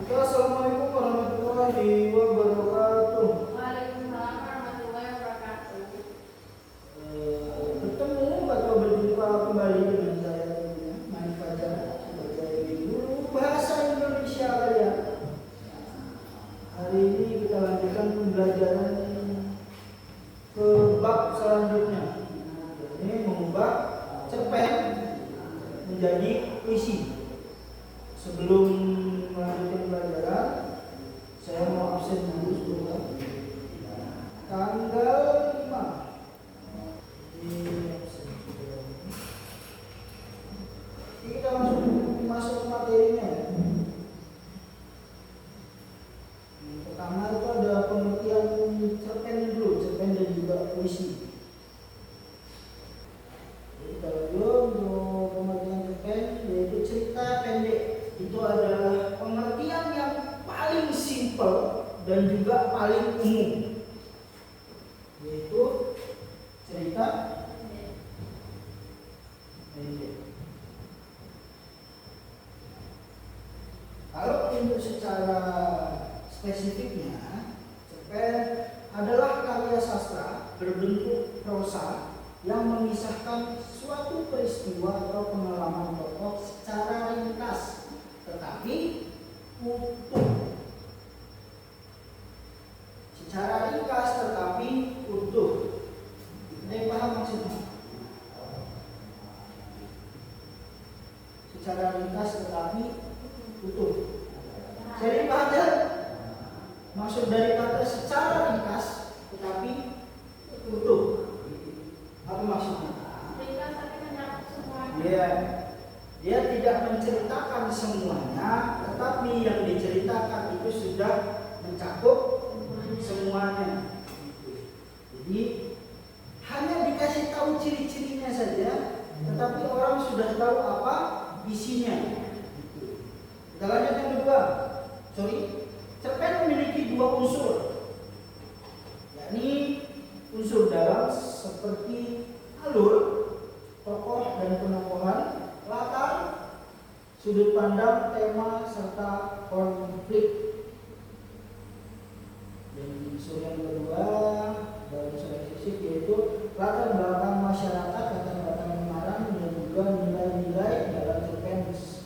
Assalamualaikum warahmatullahi wabarakatuh. Waalaikumsalam warahmatullahi wabarakatuh. Bertemu atau berjumpa kembali dengan saya tentunya Main Fajar sebagai guru bahasa Indonesia kalian. Hari ini kita lanjutkan pembelajaran ke bab selanjutnya. Ini mengubah cerpen menjadi puisi. Sebelum melanjutkan pelajaran, saya mau absen dulu sebentar. Tanggal 5 ini absen. Kita masuk ke materinya. Yang pertama itu ada pengertian cerpen dulu, cerpen dan juga puisi. Jadi kalau untuk pengertian cerpen yaitu cerita pendek. Itu adalah pengertian yang paling simpel dan juga paling umum, yaitu cerita pendek. Kalau untuk secara spesifiknya, cerpen adalah karya sastra berbentuk prosa yang mengisahkan suatu peristiwa atau pengalaman tokoh secara ringkas tetapi utuh. Secara ringkas tetapi utuh. Ada yang paham maksudnya? Secara ringkas tetapi utuh. Jadi paham ya? Maksud dari kata secara ringkas tetapi utuh. Apa maksudnya? Ringkas tapi mencakup semuanya. Iya. Dia tidak menceritakan semuanya, tetapi yang diceritakan itu sudah mencakup semuanya. Jadi hanya dikasih tahu ciri-cirinya saja, tetapi orang sudah tahu apa isinya. Kita lanjut yang kedua. Cerpen memiliki dua unsur, yakni unsur dalam seperti alur, tokoh dan penokohan, latar, sudut pandang, tema, serta konflik. Dan unsur yang kedua dalam secara fisik yaitu latar belakang masyarakat, latar belakang pengarang dan juga nilai-nilai dalam cerpen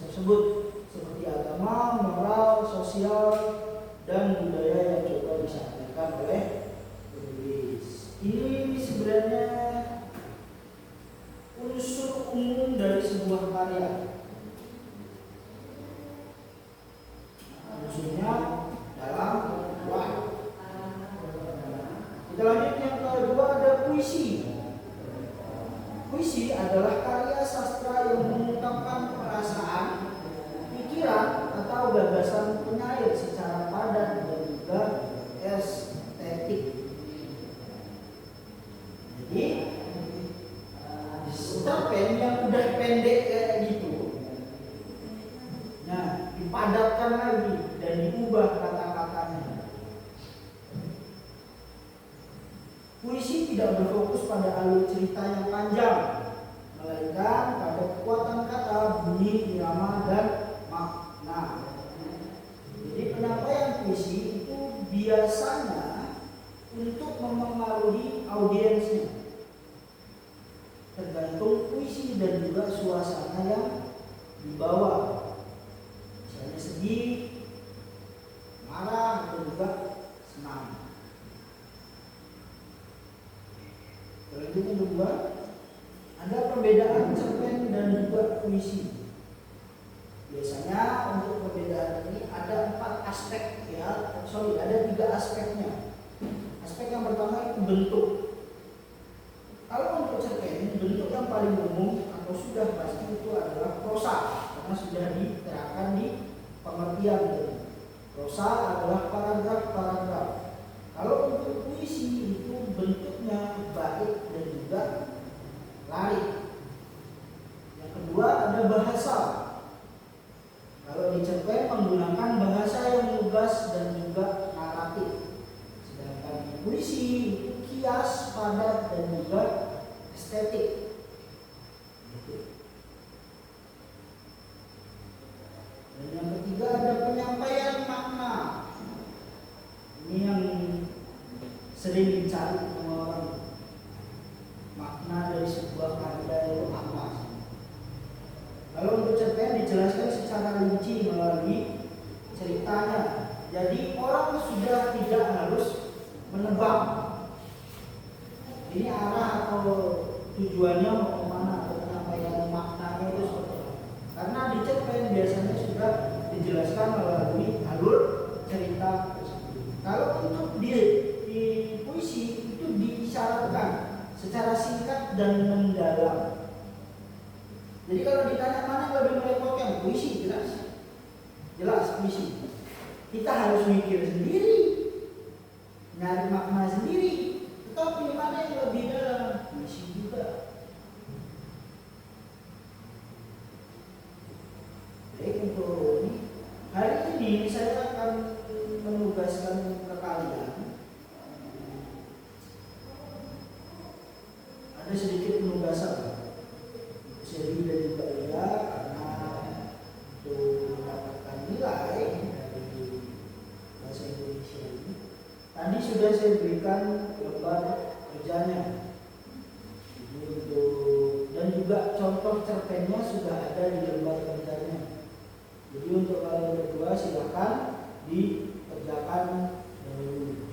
tersebut seperti agama, moral, sosial, dan budaya yang coba disampaikan oleh penulis. Ini sebenarnya unsur umum dari sebuah karya. Unsurnya dalam luar. Kita lanjut yang kedua, ada puisi. Puisi adalah karya sastra yang mengungkapkan perasaan, pikiran atau gagasan penyair secara padat dan juga estetik. Jadi cerpen yang udah pendek kayak gitu, nah dipadatkan lagi dan diubah kata-katanya. Puisi tidak berfokus pada alur cerita yang panjang, melainkan pada kekuatan kata, bunyi, irama, dan makna. Jadi penyampaian puisi itu biasanya untuk memengaruhi audiensnya, tergantung puisi dan juga suasana yang dibawa. Misalnya sedih, marah, atau juga senang. Selanjutnya kedua, ada perbedaan cerpen dan juga puisi. Biasanya untuk perbedaan ini ada 4 aspek ya, ada 3 aspeknya. Aspek yang pertama itu bentuk. Kalau untuk cerpen, bentuk yang paling umum atau sudah pasti itu adalah prosa, karena sudah diterangkan di pengertian tadi. Prosa adalah paragraf-paragraf. Kalau untuk puisi itu bentuknya bait dan juga larik. Yang kedua ada bahasa. Kalau di cerpen menggunakan bahasa yang lugas dan juga naratif. Sedangkan di puisi itu kias, padat, dan juga estetik. Dan yang ketiga ada penyampaian Jadi orang sudah tidak harus menebak ini arah atau tujuannya mau kemana atau penyampaian maknanya itu seperti apa. Karena di cerpen biasanya sudah dijelaskan melalui alur cerita tersebut. Kalau untuk di puisi itu disyaratkan secara singkat dan mendalam. Jadi kalau ditanya mana yang lebih merepotkan, puisi jelas puisi. Kita harus mikir sendiri, nyari makna sendiri. Tetapi mana yang lebih dalam, puisi juga. Baik, untuk ini hari ini saya akan menugaskan ke kalian. Ada sedikit penugasan seri dan juga Lia, karena untuk mendapatkan nilai dari bahasa Indonesia ini tadi sudah saya berikan lembar kerjanya. Jadi dan juga contoh cerpennya sudah ada di lembar kerjanya. Jadi untuk kalian berdua silakan dikerjakan dahulu.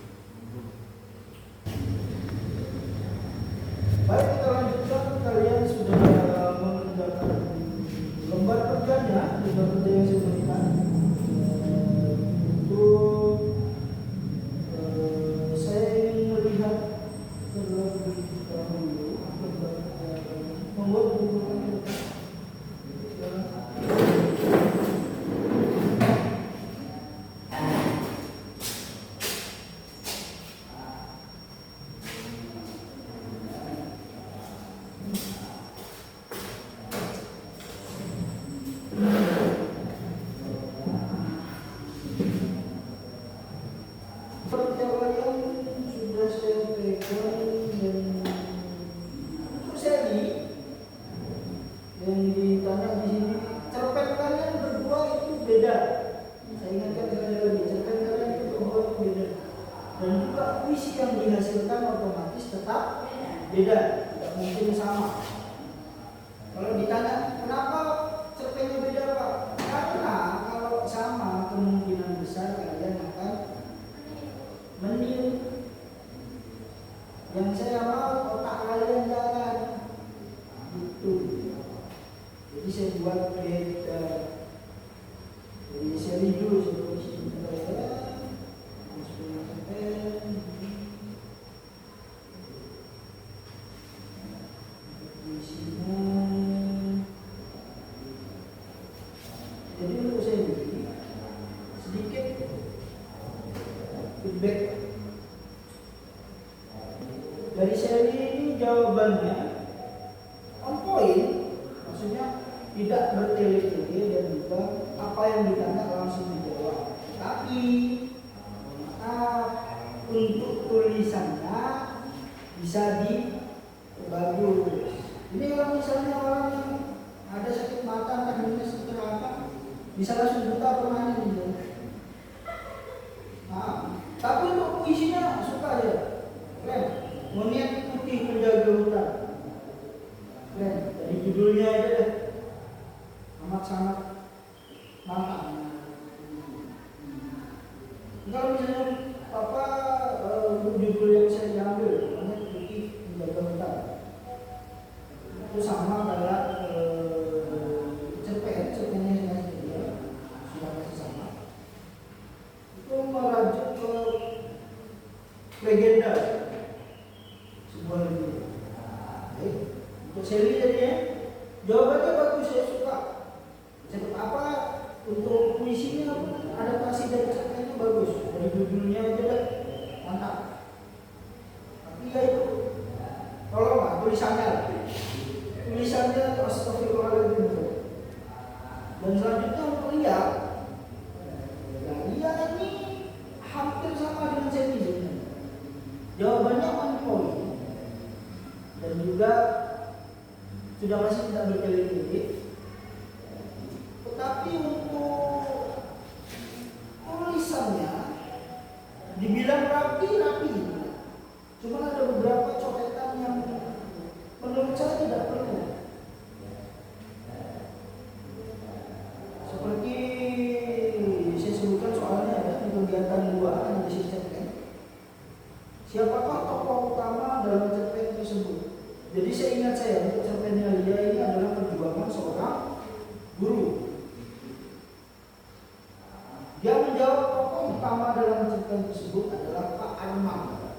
Baik, kita lanjutkan. Kalian sudah mengerjakan lembar kerjanya, lembar kerja yang saya berikan. Untuk saya ingin melihat terlebih dahulu lembar kerja membuat buku. Beda, tidak mungkin sama. Kalau ditanya kenapa cerpennya beda Pak? Karena kalau sama kemungkinan besar kalian akan meniru. Yang saya mau otak kalian jalan. Itu. Jadi saya buat beda. Jadi seri dulu sebelum saya dari seri ini jawabannya on point, maksudnya tidak bertele-tele dan juga apa yang ditanya langsung dijawab. Tapi untuk tulisannya bisa dibagus. Ini kalau misalnya orang yang ada sakit mata kan minus apa, bisa langsung buta pemain gitu. Nah, tapi untuk puisinya suka aja, keren. Moniat putih penjaga hutan. Keren, dari judulnya aja deh. Amat sangat mantap. Kalau misalnya Papa judul yang saya ambil, moniat putih penjaga hutan. Itu sama kayak cerpennya sudah masih sama. Itu merajuk ke legenda. Baik, untuk seri jadinya jawabannya bagus, saya suka. Sebab apa? Untuk puisinya adaptasi dari cerpennya bagus, dari judulnya aja deh, mantap. Tapi ya itu, tolonglah tulisannya astagfirullahaladzim. Dan selanjutnya untuk Lia, Lia ini hampir sama dengan seri jadinya. Jawabannya on point. Dan juga sudah masih tidak bertele-tele. Tetapi untuk tulisannya dibilang rapi. Cuma ada beberapa coretan yang menurut saya tidak perlu. Seperti saya sebutkan soalnya ada di bagian utama dalam cerpen tersebut adalah Pak Armam.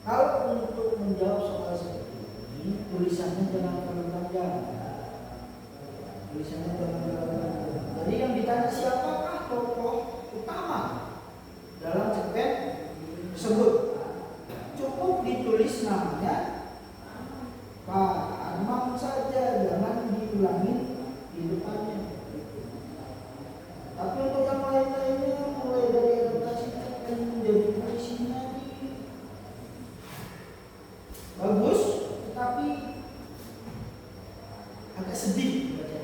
Kalau untuk menjawab soal seperti ini, tulisannya jangan terlalu panjang. Tulisannya jangan terlalu panjang. Jadi yang ditanya siapakah tokoh utama dalam cerpen tersebut, cukup ditulis namanya Pak Armam saja, jangan diulangi di depannya. Tapi untuk yang lain-lainnya, mulai dari adaptasi cerpen menjadi puisinya bagus, tetapi agak sedih baca.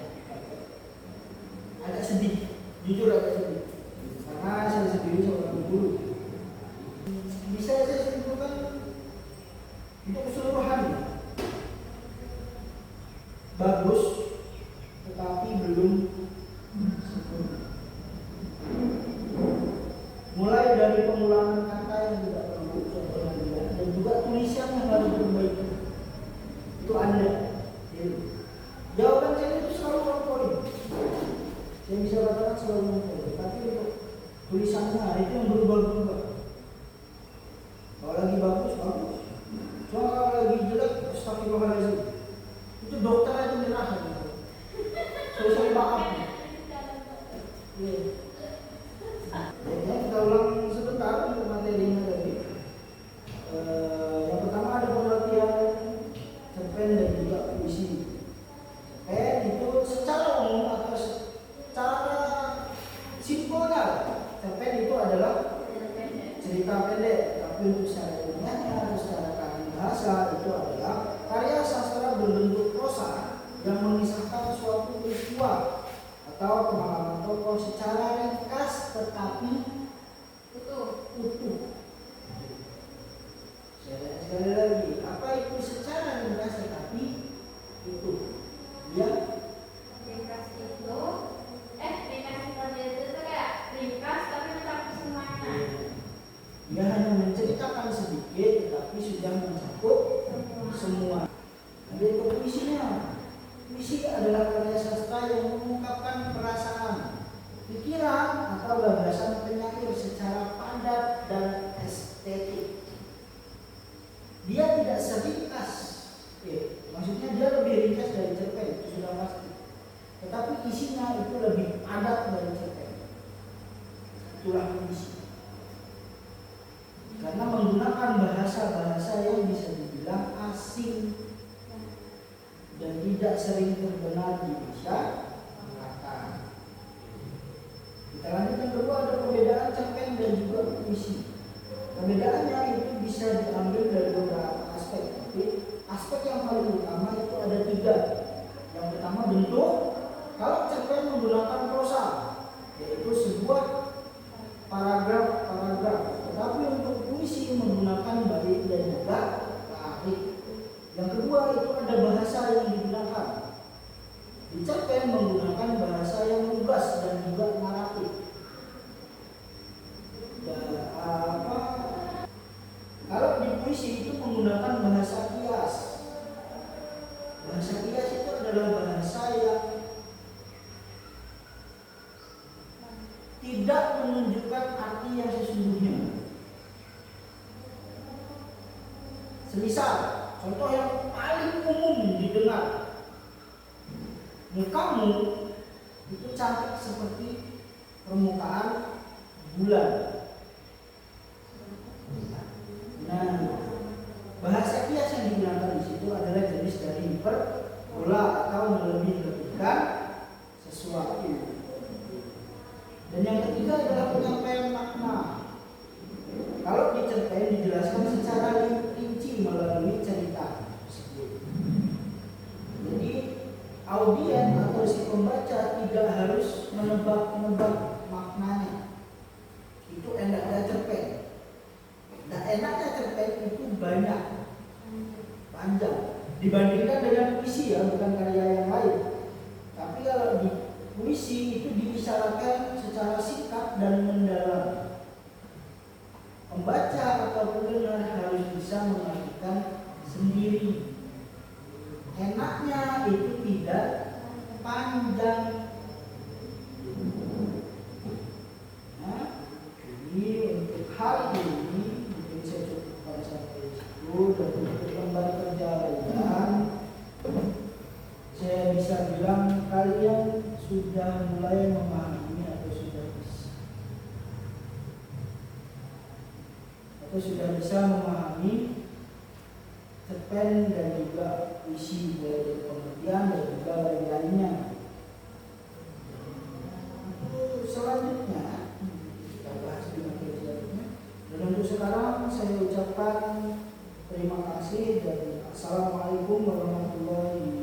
Agak sedih, jujur agak sedih. Karena saya sendiri seorang guru. Bisa saya simpulkan untuk keseluruhan bagus, tetapi belum sempurna. Mulai dari pengulangan kata yang tidak perlu dan juga tulisan yang harus diperbaiki. Itu Anda. Jawaban saya itu selalu on point. Saya bisa katakan selalu on point. Tapi untuk tulisannya itu yang berubah-ubah. Kalau lagi bagus, bagus. Cuma kalau lagi jelek, astagfirullahaladzim. Itu dokter aja nyerah gitu. Saya maaf. Iya. Kita ulang sebentar untuk materinya tadi. Yang pertama ada pengertian cerpen dan juga puisi. Cerpen itu secara umum atau secara simpelnya, cerpen itu adalah cerita pendek. Tapi untuk secara ilmiahnya atau secara kajian bahasa itu adalah karya sastra berbentuk prosa yang mengisahkan suatu peristiwa atau pengalaman tokoh secara ringkas tetapi utuh. Sekali lagi, apa itu secara ringkas tetapi utuh? Ya, ringkas itu kayak ringkas tapi mencakup semuanya. Dia hanya menceritakan sedikit tetapi sudah mencakup semua. Ada itu puisinya. Puisi adalah karya sastra yang mengungkapkan perasaan, pikiran atau gagasan penyair secara padat dan estetik. Dia tidak seringkas, maksudnya dia lebih ringkas dari cerpen, itu sudah pasti. Tetapi isinya itu lebih padat dari cerpen. Itulah puisi. Karena menggunakan bahasa-bahasa yang bisa dibilang asing dan tidak sering terdengar di masyarakat. Kita lanjut yang kedua, ada perbedaan cerpen dan juga puisi. Perbedaannya itu bisa diambil dari beberapa aspek, tapi aspek yang paling utama itu ada 3. Yang pertama bentuk. Kalau cerpen menggunakan prosa, yaitu sebuah paragraf. Tetapi untuk puisi menggunakan bait dan juga tarik. Yang kedua itu ada bahasa yang digunakan. Di cerpen menggunakan bahasa yang lugas dan juga naratif. Kalau di puisi itu menggunakan bahasa kias. Bahasa kias itu adalah bahasa yang tidak menunjukkan arti yang sesungguhnya. Semisal, contoh yang paling umum didengar, mukamu itu cantik seperti permukaan bulan. Nah, bahasa kias yang digunakan di situ adalah jenis dari hiperbola atau melebih-lebihkan sesuatu. Dan yang ketiga adalah penyampaian makna. Kalau di cerpen dijelaskan secara rinci melalui cerita tersebut. Jadi audien atau si pembaca tidak harus menebak-nebak maknanya. Itu enaknya cerpen. Nah, enaknya cerpen itu banyak, panjang dibandingkan dengan puisi ya, bukan karya yang lain. Tapi kalau di puisi itu diisyaratkan secara singkat dan mendalam. Pembaca atau pendengar harus bisa mengartikan sendiri. Enaknya itu tidak panjang. Nah, jadi sudah bisa memahami cerpen dan juga puisi mulai dari pengertian dan juga lain-lainnya. Selanjutnya kita bahas di materi selanjutnya. Dan untuk sekarang saya ucapkan terima kasih dan assalamualaikum warahmatullahi wabarakatuh.